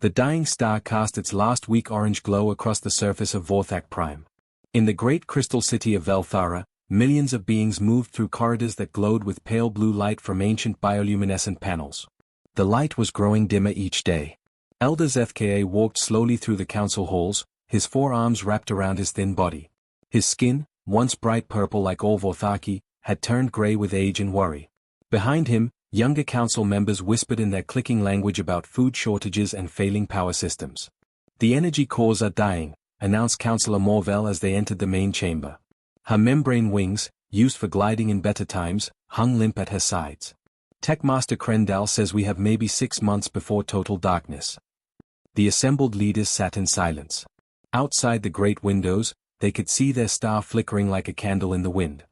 The dying star cast its last weak orange glow across the surface of Vorthak Prime. In the great crystal city of Velthara, millions of beings moved through corridors that glowed with pale blue light from ancient bioluminescent panels. The light was growing dimmer each day. Elder ZFK walked slowly through the council halls, his forearms wrapped around his thin body. His skin, once bright purple like all Vorthaki, had turned grey with age and worry. Behind him, younger council members whispered in their clicking language about food shortages and failing power systems. The energy cores are dying, announced Councillor Morvel as they entered the main chamber. Her membrane wings, used for gliding in better times, hung limp at her sides. Techmaster Krendal says we have maybe 6 months before total darkness. The assembled leaders sat in silence. Outside the great windows, they could see their star flickering like a candle in the wind.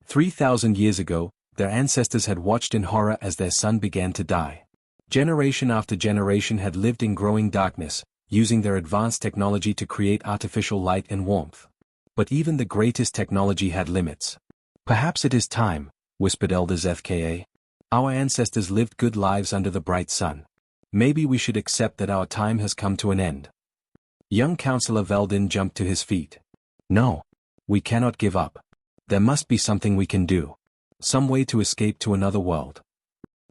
3,000 years ago, their ancestors had watched in horror as their sun began to die. Generation after generation had lived in growing darkness, using their advanced technology to create artificial light and warmth. But even the greatest technology had limits. Perhaps it is time, whispered Elders FKA. Our ancestors lived good lives under the bright sun. Maybe we should accept that our time has come to an end. Young Councillor Veldin jumped to his feet. No. We cannot give up. There must be something we can do. Some way to escape to another world.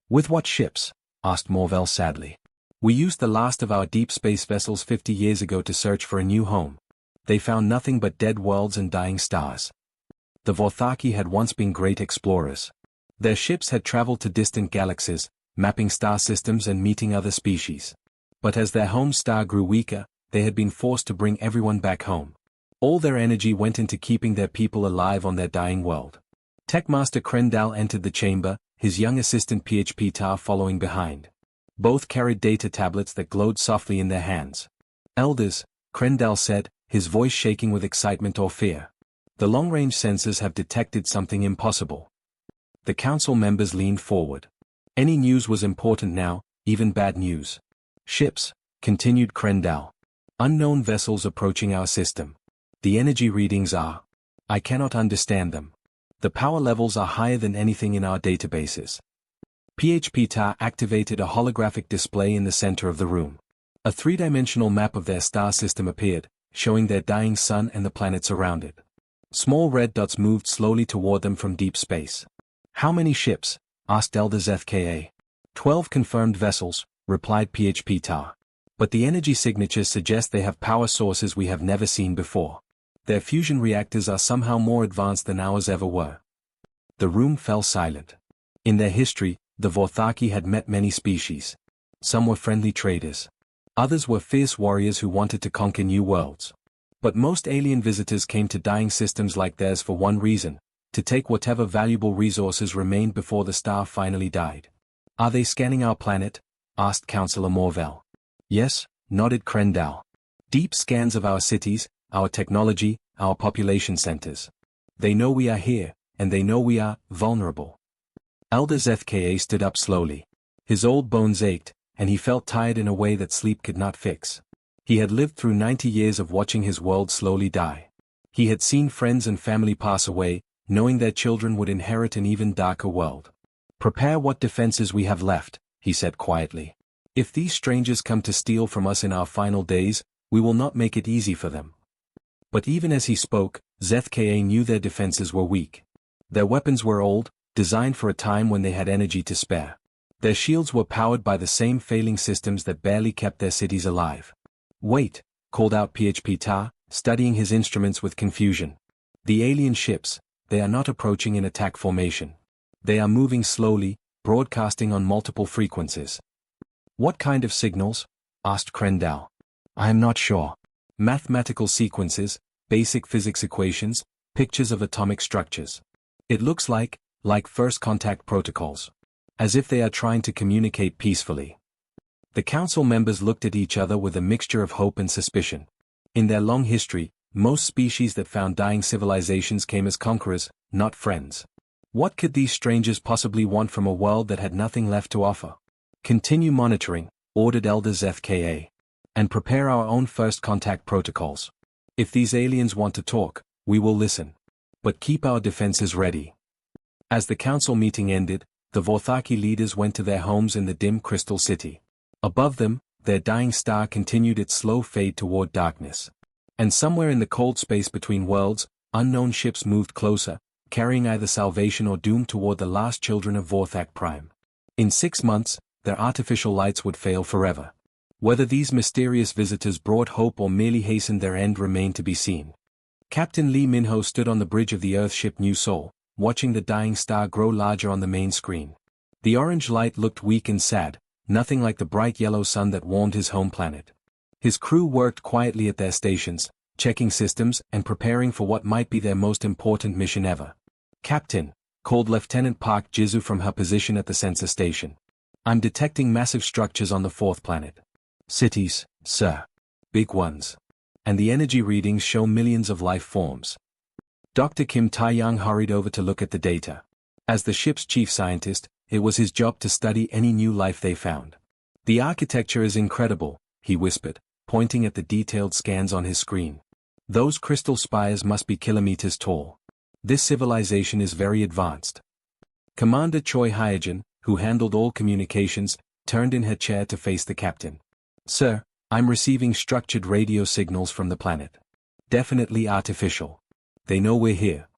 With what ships? Asked Morvel sadly. We used the last of our deep space vessels 50 years ago to search for a new home. They found nothing but dead worlds and dying stars. The Vorthaki had once been great explorers. Their ships had traveled to distant galaxies, mapping star systems and meeting other species. But as their home star grew weaker, they had been forced to bring everyone back home. All their energy went into keeping their people alive on their dying world. Techmaster Krendal entered the chamber, his young assistant PHP Tar following behind. Both carried data tablets that glowed softly in their hands. Elders, Krendal said, his voice shaking with excitement or fear. The long-range sensors have detected something impossible. The council members leaned forward. Any news was important now, even bad news. Ships, continued Krendal. Unknown vessels approaching our system. The energy readings are. I cannot understand them. The power levels are higher than anything in our databases. PHP Tar activated a holographic display in the center of the room. A three-dimensional map of their star system appeared, showing their dying sun and the planets around it. Small red dots moved slowly toward them from deep space. How many ships? Asked Elders FKA. 12 confirmed vessels, replied PHP Tar. But the energy signatures suggest they have power sources we have never seen before. Their fusion reactors are somehow more advanced than ours ever were. The room fell silent. In their history, the Vorthaki had met many species. Some were friendly traders. Others were fierce warriors who wanted to conquer new worlds. But most alien visitors came to dying systems like theirs for one reason, to take whatever valuable resources remained before the star finally died. Are they scanning our planet? Asked Councillor Morvel. Yes, nodded Krendal. Deep scans of our cities, our technology, our population centers. They know we are here, and they know we are vulnerable. Elders FKA stood up slowly. His old bones ached, and he felt tired in a way that sleep could not fix. He had lived through 90 years of watching his world slowly die. He had seen friends and family pass away, knowing their children would inherit an even darker world. Prepare what defenses we have left, he said quietly. If these strangers come to steal from us in our final days, we will not make it easy for them. But even as he spoke, ZFKA knew their defenses were weak. Their weapons were old, designed for a time when they had energy to spare. Their shields were powered by the same failing systems that barely kept their cities alive. Wait, called out PHP Tar, studying his instruments with confusion. The alien ships, they are not approaching in attack formation. They are moving slowly, broadcasting on multiple frequencies. What kind of signals? Asked Krendal. I am not sure. Mathematical sequences, basic physics equations, pictures of atomic structures. It looks like first contact protocols. As if they are trying to communicate peacefully. The council members looked at each other with a mixture of hope and suspicion. In their long history, most species that found dying civilizations came as conquerors, not friends. What could these strangers possibly want from a world that had nothing left to offer? Continue monitoring, ordered Elders FKA. And prepare our own first contact protocols. If these aliens want to talk, we will listen. But keep our defenses ready. As the council meeting ended, the Vorthaki leaders went to their homes in the dim crystal city. Above them, their dying star continued its slow fade toward darkness. And somewhere in the cold space between worlds, unknown ships moved closer, carrying either salvation or doom toward the last children of Vorthak Prime. In 6 months, their artificial lights would fail forever. Whether these mysterious visitors brought hope or merely hastened their end remained to be seen. Captain Lee Min-ho stood on the bridge of the Earthship New Seoul, watching the dying star grow larger on the main screen. The orange light looked weak and sad, nothing like the bright yellow sun that warmed his home planet. His crew worked quietly at their stations, checking systems and preparing for what might be their most important mission ever. "Captain," called Lieutenant Park Jizu from her position at the sensor station. "I'm detecting massive structures on the 4th planet." "Cities, sir. Big ones. And the energy readings show millions of life forms." Dr. Kim Tae-young hurried over to look at the data. As the ship's chief scientist, it was his job to study any new life they found. "The architecture is incredible," he whispered, pointing at the detailed scans on his screen. "Those crystal spires must be kilometers tall. This civilization is very advanced." Commander Choi Hyojin, who handled all communications, turned in her chair to face the captain. "Sir, I'm receiving structured radio signals from the planet. Definitely artificial. They know we're here."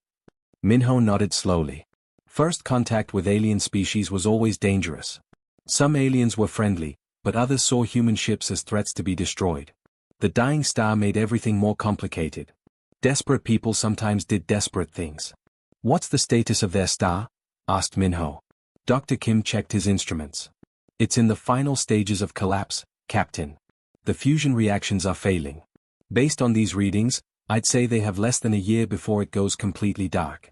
Minho nodded slowly. First contact with alien species was always dangerous. Some aliens were friendly, but others saw human ships as threats to be destroyed. The dying star made everything more complicated. Desperate people sometimes did desperate things. "What's the status of their star?" asked Minho. Dr. Kim checked his instruments. "It's in the final stages of collapse, Captain. The fusion reactions are failing. Based on these readings, I'd say they have less than a year before it goes completely dark."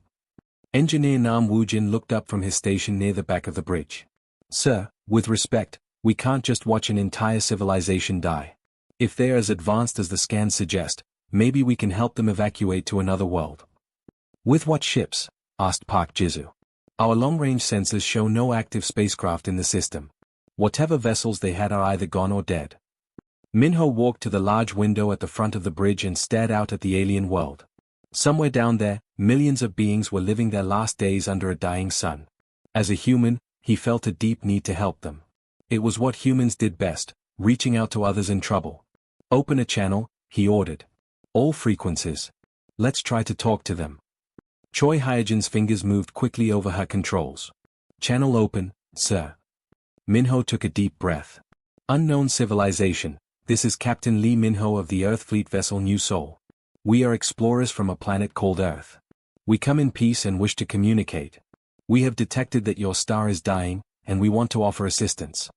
Engineer Nam Woojin looked up from his station near the back of the bridge. "Sir, with respect, we can't just watch an entire civilization die. If they're as advanced as the scans suggest, maybe we can help them evacuate to another world." "With what ships?" asked Park Jizu. "Our long-range sensors show no active spacecraft in the system. Whatever vessels they had are either gone or dead." Minho walked to the large window at the front of the bridge and stared out at the alien world. Somewhere down there, millions of beings were living their last days under a dying sun. As a human, he felt a deep need to help them. It was what humans did best, reaching out to others in trouble. "Open a channel," he ordered. "All frequencies. Let's try to talk to them." Choi Hyojin's fingers moved quickly over her controls. "Channel open, sir." Minho took a deep breath. "Unknown civilization, this is Captain Lee Minho of the Earth Fleet vessel New Seoul. We are explorers from a planet called Earth. We come in peace and wish to communicate. We have detected that your star is dying, and we want to offer assistance."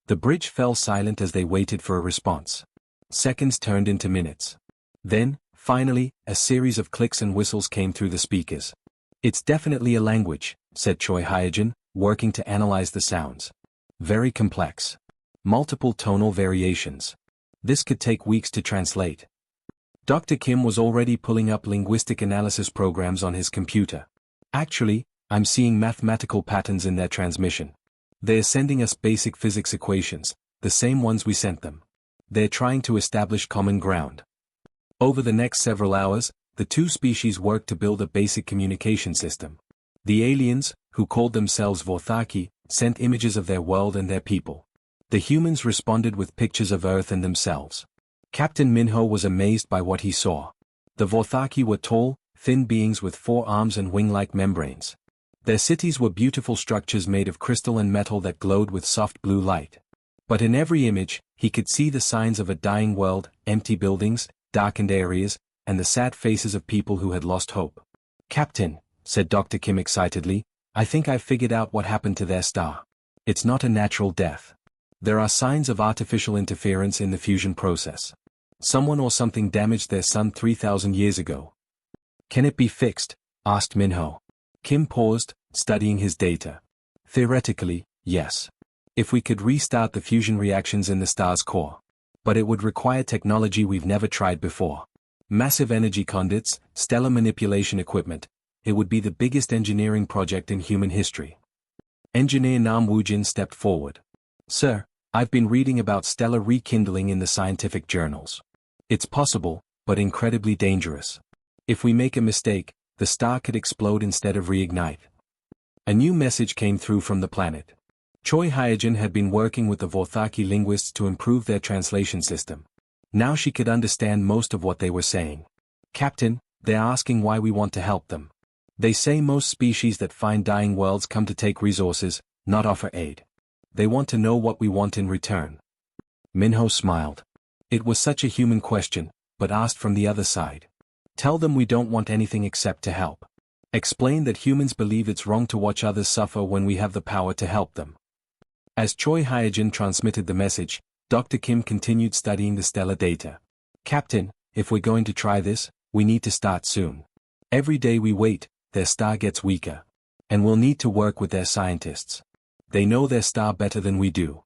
The bridge fell silent as they waited for a response. Seconds turned into minutes. Then, finally, a series of clicks and whistles came through the speakers. "It's definitely a language," said Choi Hyojin, working to analyze the sounds. "Very complex. Multiple tonal variations. This could take weeks to translate." Dr. Kim was already pulling up linguistic analysis programs on his computer. "Actually, I'm seeing mathematical patterns in their transmission. They're sending us basic physics equations, the same ones we sent them. They're trying to establish common ground." Over the next several hours, the two species worked to build a basic communication system. The aliens, who called themselves Vorthaki, sent images of their world and their people. The humans responded with pictures of Earth and themselves. Captain Minho was amazed by what he saw. The Vorthaki were tall, thin beings with 4 arms and wing-like membranes. Their cities were beautiful structures made of crystal and metal that glowed with soft blue light. But in every image, he could see the signs of a dying world, empty buildings, darkened areas, and the sad faces of people who had lost hope. "Captain," said Dr. Kim excitedly, "I think I've figured out what happened to their star. It's not a natural death. There are signs of artificial interference in the fusion process. Someone or something damaged their sun 3,000 years ago." "Can it be fixed?" asked Minho. Kim paused, studying his data. "Theoretically, yes. If we could restart the fusion reactions in the star's core. But it would require technology we've never tried before. Massive energy conduits, stellar manipulation equipment. It would be the biggest engineering project in human history." Engineer Nam Woojin stepped forward. "Sir, I've been reading about stellar rekindling in the scientific journals. It's possible, but incredibly dangerous. If we make a mistake, the star could explode instead of reignite." A new message came through from the planet. Choi Hyojin had been working with the Vorthaki linguists to improve their translation system. Now she could understand most of what they were saying. Captain, they're asking why we want to help them. They say most species that find dying worlds come to take resources, not offer aid. They want to know what we want in return. Minho smiled. It was such a human question, but asked from the other side. Tell them we don't want anything except to help. Explain that humans believe it's wrong to watch others suffer when we have the power to help them. As Choi Hyojin transmitted the message, Dr. Kim continued studying the stellar data. Captain, if we're going to try this, we need to start soon. Every day we wait, their star gets weaker. And we'll need to work with their scientists. They know their star better than we do.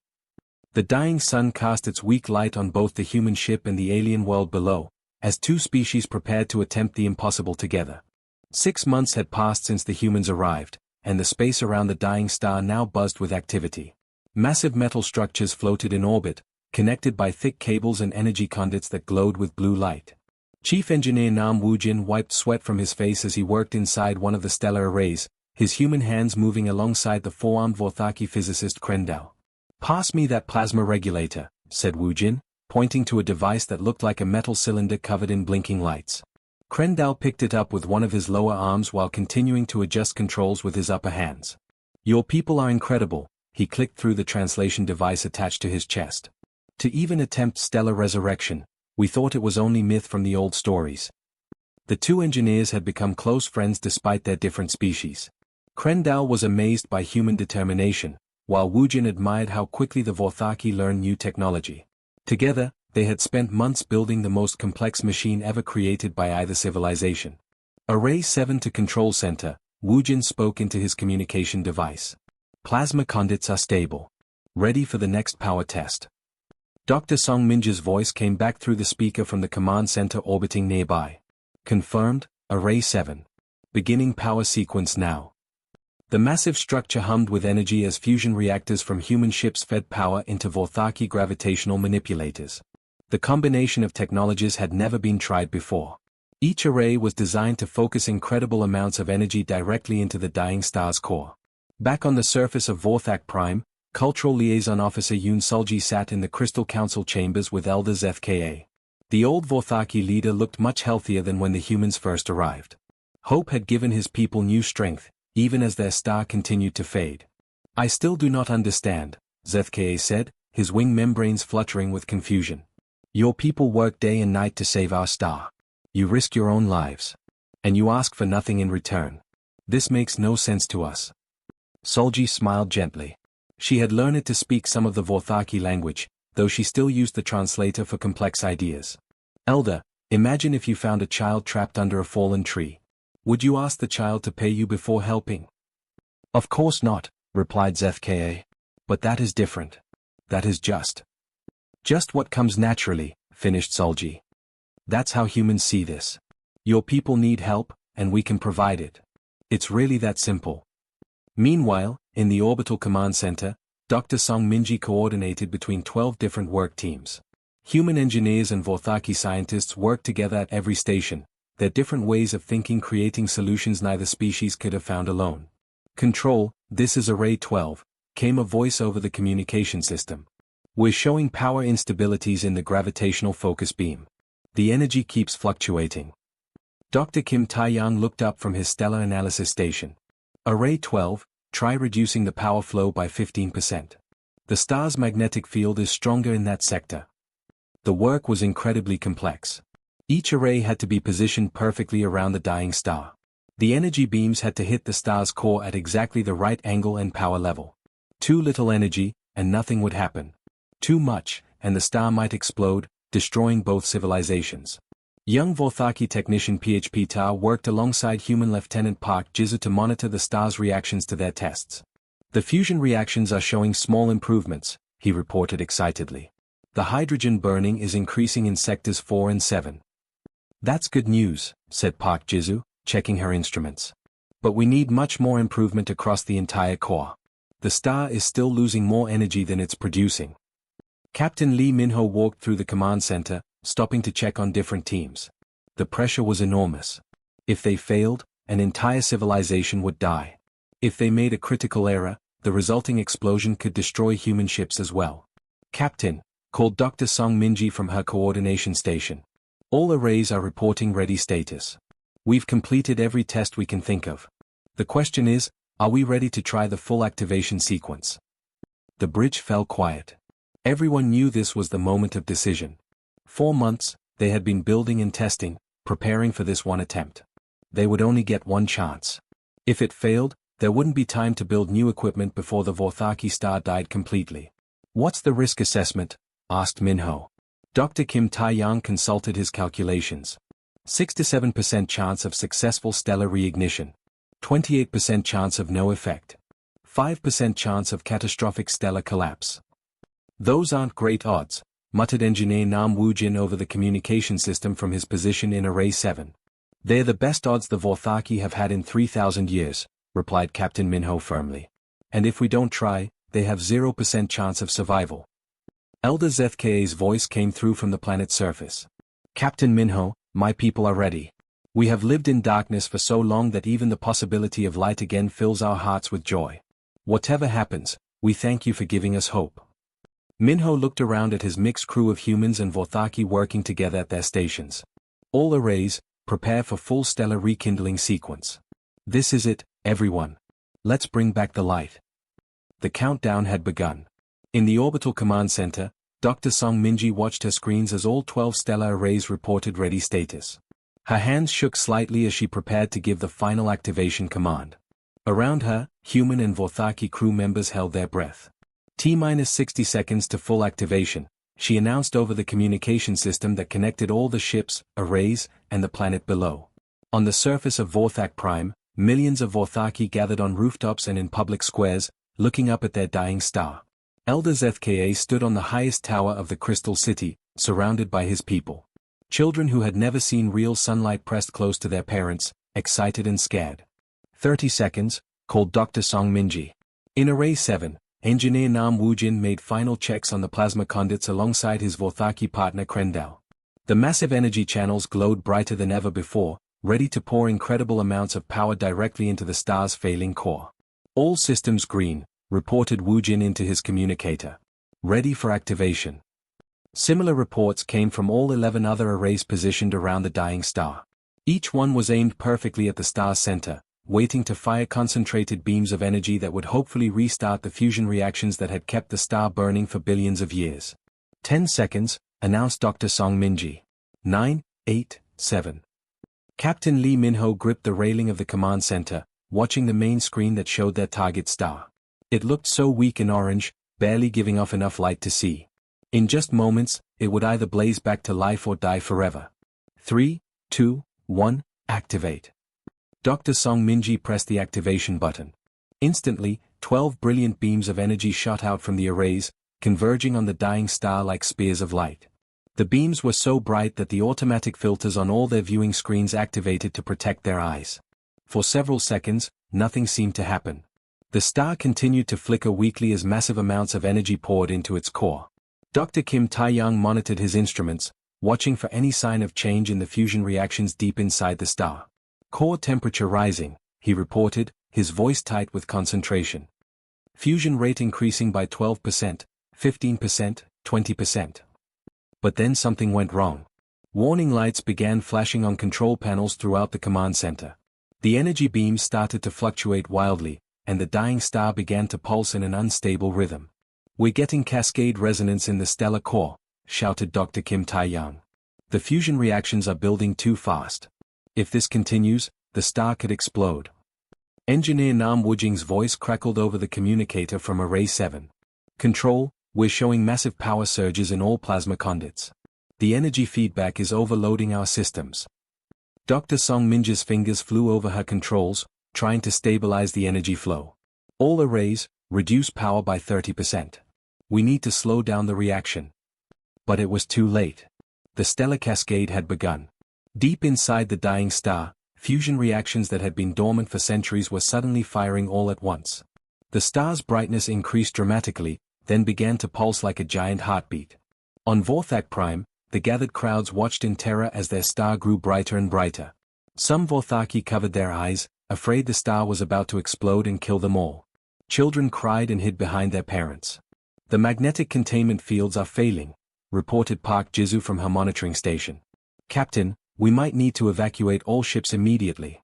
The dying sun cast its weak light on both the human ship and the alien world below, as two species prepared to attempt the impossible together. 6 months had passed since the humans arrived, and the space around the dying star now buzzed with activity. Massive metal structures floated in orbit, connected by thick cables and energy conduits that glowed with blue light. Chief Engineer Nam Woojin wiped sweat from his face as he worked inside one of the stellar arrays, his human hands moving alongside the four-armed Vorthaki physicist Krendal. Pass me that plasma regulator, said Woojin, pointing to a device that looked like a metal cylinder covered in blinking lights. Krendal picked it up with one of his lower arms while continuing to adjust controls with his upper hands. Your people are incredible, he clicked through the translation device attached to his chest. To even attempt stellar resurrection, we thought it was only myth from the old stories. The two engineers had become close friends despite their different species. Krendal was amazed by human determination, while Woojin admired how quickly the Vorthaki learned new technology. Together, they had spent months building the most complex machine ever created by either civilization. Array 7 to Control Center, Woojin spoke into his communication device. Plasma conduits are stable. Ready for the next power test. Dr. Song Minja's voice came back through the speaker from the command center orbiting nearby. Confirmed, Array 7. Beginning power sequence now. The massive structure hummed with energy as fusion reactors from human ships fed power into Vorthaki gravitational manipulators. The combination of technologies had never been tried before. Each array was designed to focus incredible amounts of energy directly into the dying star's core. Back on the surface of Vorthak Prime, Cultural Liaison Officer Yoon Sulji sat in the Crystal Council chambers with Elder ZFKA. The old Vorthaki leader looked much healthier than when the humans first arrived. Hope had given his people new strength, even as their star continued to fade. I still do not understand, ZFKA said, his wing membranes fluttering with confusion. Your people work day and night to save our star. You risk your own lives. And you ask for nothing in return. This makes no sense to us. Solji smiled gently. She had learned to speak some of the Vorthaki language, though she still used the translator for complex ideas. Elder, imagine if you found a child trapped under a fallen tree. Would you ask the child to pay you before helping? Of course not, replied ZFKA. But that is different. That is just. Just what comes naturally, finished Solji. That's how humans see this. Your people need help, and we can provide it. It's really that simple. Meanwhile, in the orbital command center, Dr. Song Minji coordinated between 12 different work teams. Human engineers and Vorthaki scientists worked together at every station, their different ways of thinking creating solutions neither species could have found alone. Control, this is Array 12, came a voice over the communication system. We're showing power instabilities in the gravitational focus beam. The energy keeps fluctuating. Dr. Kim Tae-young looked up from his stellar analysis station. Array 12, try reducing the power flow by 15%. The star's magnetic field is stronger in that sector. The work was incredibly complex. Each array had to be positioned perfectly around the dying star. The energy beams had to hit the star's core at exactly the right angle and power level. Too little energy, and nothing would happen. Too much, and the star might explode, destroying both civilizations. Young Vorthaki technician PHP Ta worked alongside human Lieutenant Park Jizu to monitor the star's reactions to their tests. The fusion reactions are showing small improvements, he reported excitedly. The hydrogen burning is increasing in sectors 4 and 7. That's good news, said Park Jizu, checking her instruments. But we need much more improvement across the entire core. The star is still losing more energy than it's producing. Captain Lee Minho walked through the command center, stopping to check on different teams. The pressure was enormous. If they failed, an entire civilization would die. If they made a critical error, the resulting explosion could destroy human ships as well. "Captain," called Dr. Song Minji from her coordination station. "All arrays are reporting ready status. We've completed every test we can think of. The question is, are we ready to try the full activation sequence?" The bridge fell quiet. Everyone knew this was the moment of decision. 4 months, they had been building and testing, preparing for this one attempt. They would only get one chance. If it failed, there wouldn't be time to build new equipment before the Vorthaki star died completely. "What's the risk assessment?" asked Minho. Dr. Kim Tae-young consulted his calculations. 6 to 7% chance of successful stellar reignition. 28% chance of no effect. 5% chance of catastrophic stellar collapse. "Those aren't great odds," muttered Engineer Nam Woojin over the communication system from his position in Array 7. "They're the best odds the Vorthaki have had in 3,000 years, replied Captain Minho firmly. "And if we don't try, they have 0% chance of survival." Elder Zethka's voice came through from the planet's surface. "Captain Minho, my people are ready. We have lived in darkness for so long that even the possibility of light again fills our hearts with joy. Whatever happens, we thank you for giving us hope." Minho looked around at his mixed crew of humans and Vorthaki working together at their stations. "All arrays, prepare for full stellar rekindling sequence. This is it, everyone. Let's bring back the light." The countdown had begun. In the orbital command center, Dr. Song Minji watched her screens as all 12 stellar arrays reported ready status. Her hands shook slightly as she prepared to give the final activation command. Around her, human and Vorthaki crew members held their breath. T-60 seconds to full activation, she announced over the communication system that connected all the ships, arrays, and the planet below. On the surface of Vorthak Prime, millions of Vorthaki gathered on rooftops and in public squares, looking up at their dying star. Elder Zethka stood on the highest tower of the Crystal City, surrounded by his people. Children who had never seen real sunlight pressed close to their parents, excited and scared. 30 seconds, called Dr. Song Minji. In Array 7, Engineer Nam Woojin made final checks on the plasma conduits alongside his Vorthaki partner Krendao. The massive energy channels glowed brighter than ever before, ready to pour incredible amounts of power directly into the star's failing core. "All systems green," reported Woojin into his communicator. "Ready for activation." Similar reports came from all 11 other arrays positioned around the dying star. Each one was aimed perfectly at the star's center, waiting to fire concentrated beams of energy that would hopefully restart the fusion reactions that had kept the star burning for billions of years. 10 seconds, announced Dr. Song Minji. 9, 8, 7. Captain Lee Minho gripped the railing of the command center, watching the main screen that showed their target star. It looked so weak and orange, barely giving off enough light to see. In just moments, it would either blaze back to life or die forever. 3, 2, 1, activate. Dr. Song Minji pressed the activation button. Instantly, 12 brilliant beams of energy shot out from the arrays, converging on the dying star like spears of light. The beams were so bright that the automatic filters on all their viewing screens activated to protect their eyes. For several seconds, nothing seemed to happen. The star continued to flicker weakly as massive amounts of energy poured into its core. Dr. Kim Tae-young monitored his instruments, watching for any sign of change in the fusion reactions deep inside the star. "Core temperature rising," he reported, his voice tight with concentration. "Fusion rate increasing by 12%, 15%, 20%. But then something went wrong. Warning lights began flashing on control panels throughout the command center. The energy beams started to fluctuate wildly, and the dying star began to pulse in an unstable rhythm. "We're getting cascade resonance in the stellar core," shouted Dr. Kim Tae-young. "The fusion reactions are building too fast. If this continues, the star could explode." Engineer Nam Woojing's voice crackled over the communicator from Array 7. "Control, we're showing massive power surges in all plasma conduits. The energy feedback is overloading our systems." Dr. Song Minji's fingers flew over her controls, trying to stabilize the energy flow. "All arrays, reduce power by 30%. We need to slow down the reaction." But it was too late. The stellar cascade had begun. Deep inside the dying star, fusion reactions that had been dormant for centuries were suddenly firing all at once. The star's brightness increased dramatically, then began to pulse like a giant heartbeat. On Vorthak Prime, the gathered crowds watched in terror as their star grew brighter and brighter. Some Vorthaki covered their eyes, afraid the star was about to explode and kill them all. Children cried and hid behind their parents. The magnetic containment fields are failing, reported Park Jizu from her monitoring station. Captain, we might need to evacuate all ships immediately.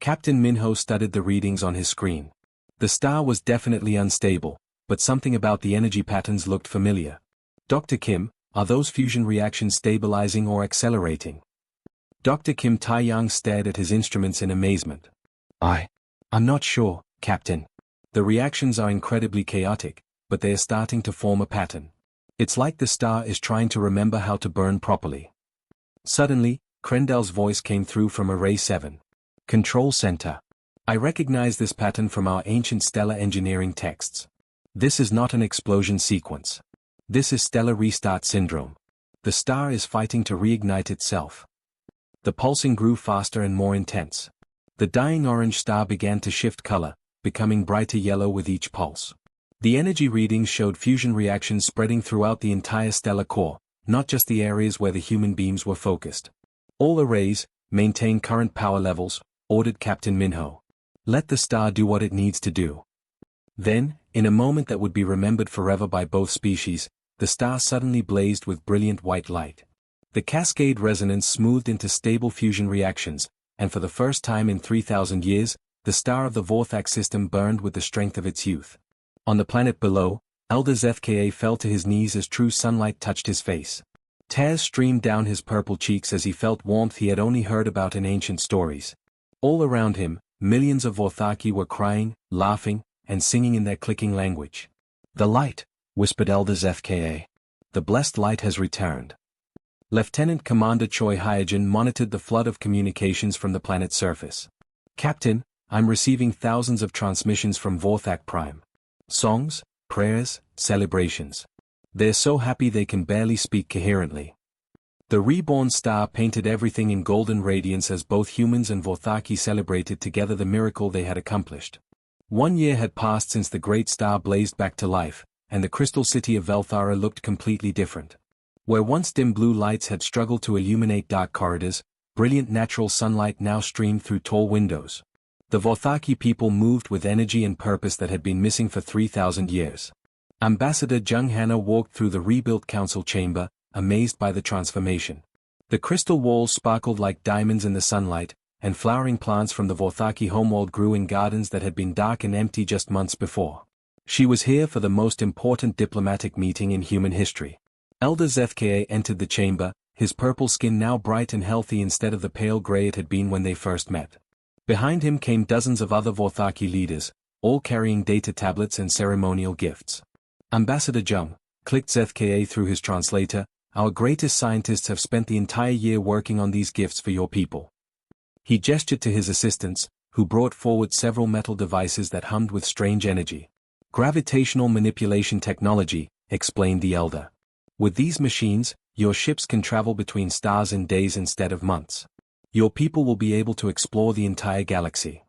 Captain Minho studied the readings on his screen. The star was definitely unstable, but something about the energy patterns looked familiar. Dr. Kim, are those fusion reactions stabilizing or accelerating? Dr. Kim Taeyang stared at his instruments in amazement. I'm not sure, Captain. The reactions are incredibly chaotic, but they are starting to form a pattern. It's like the star is trying to remember how to burn properly. Suddenly, Krendel's voice came through from Array 7. Control Center. I recognize this pattern from our ancient stellar engineering texts. This is not an explosion sequence. This is stellar restart syndrome. The star is fighting to reignite itself. The pulsing grew faster and more intense. The dying orange star began to shift color, becoming brighter yellow with each pulse. The energy readings showed fusion reactions spreading throughout the entire stellar core, not just the areas where the human beams were focused. All arrays, maintain current power levels, ordered Captain Minho. Let the star do what it needs to do. Then, in a moment that would be remembered forever by both species, the star suddenly blazed with brilliant white light. The cascade resonance smoothed into stable fusion reactions, and for the first time in 3,000 years, the star of the Vorthak system burned with the strength of its youth. On the planet below, Elder Zethka fell to his knees as true sunlight touched his face. Tears streamed down his purple cheeks as he felt warmth he had only heard about in ancient stories. All around him, millions of Vorthaki were crying, laughing, and singing in their clicking language. The light, whispered Elder Zethka. The blessed light has returned. Lieutenant Commander Choi Hyojin monitored the flood of communications from the planet's surface. Captain, I'm receiving thousands of transmissions from Vorthak Prime. Songs, prayers, celebrations. They're so happy they can barely speak coherently. The reborn star painted everything in golden radiance as both humans and Vorthaki celebrated together the miracle they had accomplished. 1 year had passed since the great star blazed back to life, and the crystal city of Velthara looked completely different. Where once dim blue lights had struggled to illuminate dark corridors, brilliant natural sunlight now streamed through tall windows. The Vorthaki people moved with energy and purpose that had been missing for 3,000 years. Ambassador Jung Hanna walked through the rebuilt council chamber, amazed by the transformation. The crystal walls sparkled like diamonds in the sunlight, and flowering plants from the Vorthaki homeworld grew in gardens that had been dark and empty just months before. She was here for the most important diplomatic meeting in human history. Elder Zethka entered the chamber, his purple skin now bright and healthy instead of the pale gray it had been when they first met. Behind him came dozens of other Vorthaki leaders, all carrying data tablets and ceremonial gifts. Ambassador Jung, clicked Zethka through his translator, our greatest scientists have spent the entire year working on these gifts for your people. He gestured to his assistants, who brought forward several metal devices that hummed with strange energy. Gravitational manipulation technology, explained the elder. With these machines, your ships can travel between stars in days instead of months. Your people will be able to explore the entire galaxy.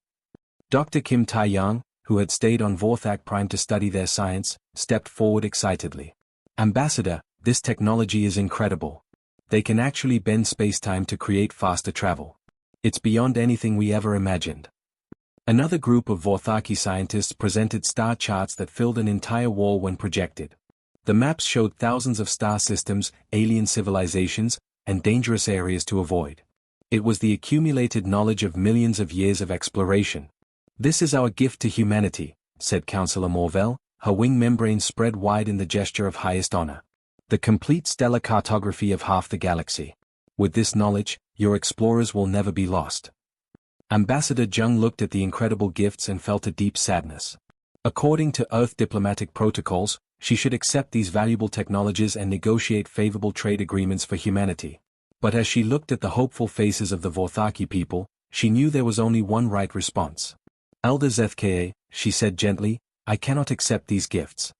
Dr. Kim Taeyang, who had stayed on Vorthak Prime to study their science, stepped forward excitedly. Ambassador, this technology is incredible. They can actually bend space-time to create faster travel. It's beyond anything we ever imagined. Another group of Vorthaki scientists presented star charts that filled an entire wall when projected. The maps showed thousands of star systems, alien civilizations, and dangerous areas to avoid. It was the accumulated knowledge of millions of years of exploration. This is our gift to humanity, said Councillor Morvell, her wing membrane spread wide in the gesture of highest honor. The complete stellar cartography of half the galaxy. With this knowledge, your explorers will never be lost. Ambassador Jung looked at the incredible gifts and felt a deep sadness. According to Earth diplomatic protocols, she should accept these valuable technologies and negotiate favorable trade agreements for humanity. But as she looked at the hopeful faces of the Vorthaki people, she knew there was only one right response. Elder Zethka, she said gently, I cannot accept these gifts.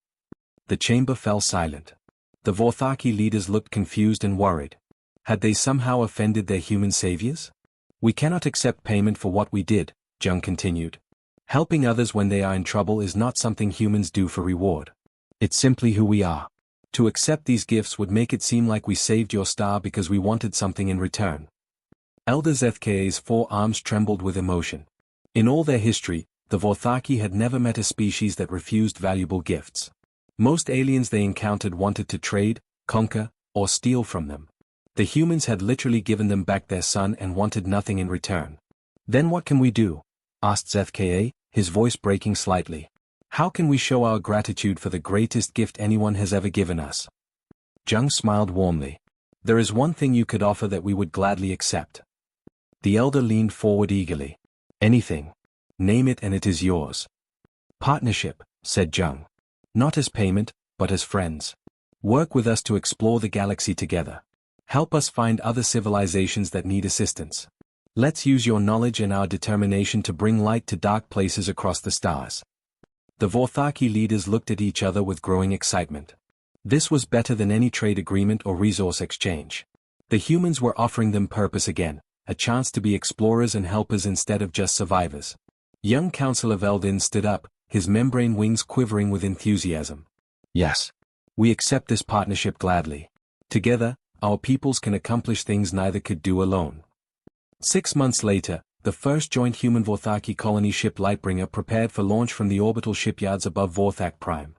The chamber fell silent. The Vorthaki leaders looked confused and worried. Had they somehow offended their human saviors? We cannot accept payment for what we did, Jung continued. Helping others when they are in trouble is not something humans do for reward. It's simply who we are. To accept these gifts would make it seem like we saved your star because we wanted something in return. Elder Zethka's 4 arms trembled with emotion. In all their history, the Vorthaki had never met a species that refused valuable gifts. Most aliens they encountered wanted to trade, conquer, or steal from them. The humans had literally given them back their son and wanted nothing in return. "Then what can we do?" asked ZKA, his voice breaking slightly. "How can we show our gratitude for the greatest gift anyone has ever given us?" Jung smiled warmly. "There is one thing you could offer that we would gladly accept." The elder leaned forward eagerly. "Anything. Name it and it is yours." "Partnership," said Jung. "Not as payment, but as friends. Work with us to explore the galaxy together. Help us find other civilizations that need assistance. Let's use your knowledge and our determination to bring light to dark places across the stars." The Vorthaki leaders looked at each other with growing excitement. This was better than any trade agreement or resource exchange. The humans were offering them purpose again, a chance to be explorers and helpers instead of just survivors. Young Councillor Veldin stood up, his membrane wings quivering with enthusiasm. "Yes. We accept this partnership gladly. Together, our peoples can accomplish things neither could do alone." 6 months later, the first joint human Vorthaki colony ship Lightbringer prepared for launch from the orbital shipyards above Vorthak Prime.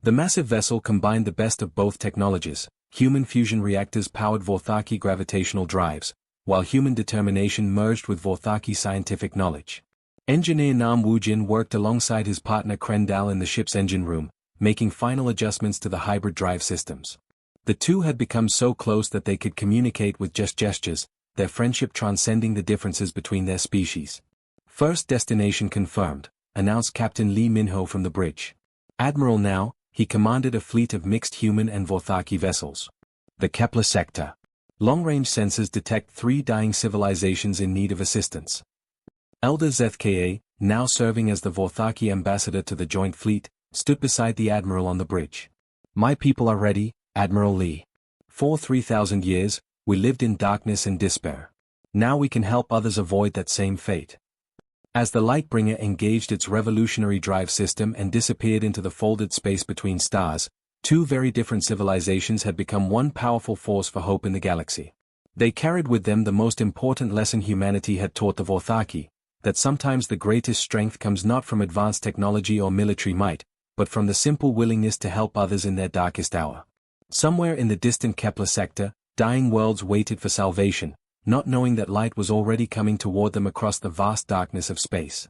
The massive vessel combined the best of both technologies. Human fusion reactors powered Vorthaki gravitational drives, while human determination merged with Vorthaki scientific knowledge. Engineer Nam Woojin worked alongside his partner Krendal in the ship's engine room, making final adjustments to the hybrid drive systems. The two had become so close that they could communicate with just gestures, their friendship transcending the differences between their species. "First destination confirmed," announced Captain Lee Minho from the bridge. Admiral now, he commanded a fleet of mixed human and Vorthaki vessels. The Kepler sector. Long-range sensors detect 3 dying civilizations in need of assistance. Elder ZKA, now serving as the Vorthaki ambassador to the joint fleet, stood beside the admiral on the bridge. "My people are ready, Admiral Lee. For 3,000 years, we lived in darkness and despair. Now we can help others avoid that same fate." As the Lightbringer engaged its revolutionary drive system and disappeared into the folded space between stars, 2 very different civilizations had become one powerful force for hope in the galaxy. They carried with them the most important lesson humanity had taught the Vorthaki, that sometimes the greatest strength comes not from advanced technology or military might, but from the simple willingness to help others in their darkest hour. Somewhere in the distant Kepler sector, dying worlds waited for salvation, not knowing that light was already coming toward them across the vast darkness of space.